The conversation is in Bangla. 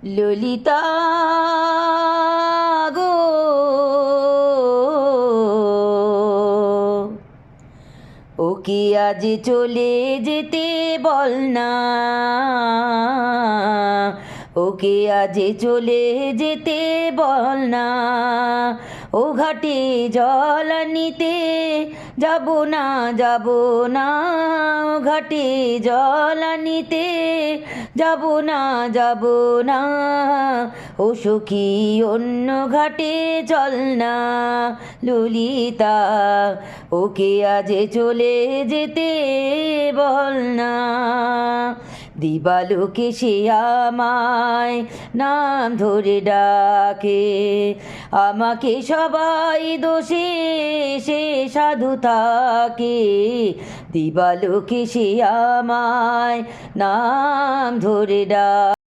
ললিতা গো, ওকে আজ চলে যেতে বল না, ওকে আজ চলে যেতে বল না। ও ঘাটে জল নিতে যাব না, যাব না। ও ঘাটে জল নিতে যাব না, যাব না। ও সখী অন্য ঘাটে চল না ললিতা, ওকে আজ চলে যেতে বল না। দিবালোকে সে আমায় নাম ধরে ডাকে, আমাকে সবাই দোষে সে সাধু থাকে। দিবালোকে সে আমায় নাম ধরে ডাকে।